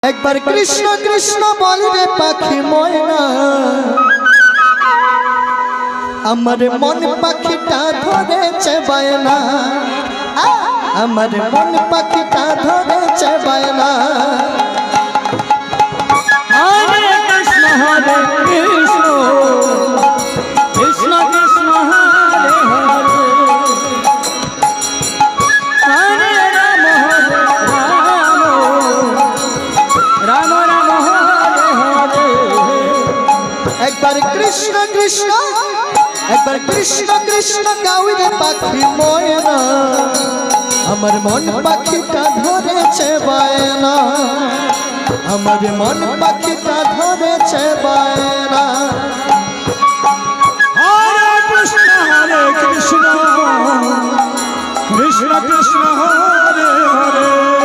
একবার কৃষ্ণ কৃষ্ণ বলবে পাখি ময়না, আমার মন পাখিটা ধরেছে বায়না, আমার মন পাখিটা ধরেছে বায়না। হরে কৃষ্ণ কৃষ্ণ কৃষ্ণ হরে হরে, হরে রাম রাম রাম হরে হরে। একবার কৃষ্ণ কৃষ্ণ, একবার কৃষ্ণ কৃষ্ণ গাউরে পাখি ময়না, আমার মন পাখিটা ধরেছে বায়না, আমার মন পাখিটা ধরেছে বায়না। হরে কৃষ্ণ কৃষ্ণ কৃষ্ণ হরে হরে।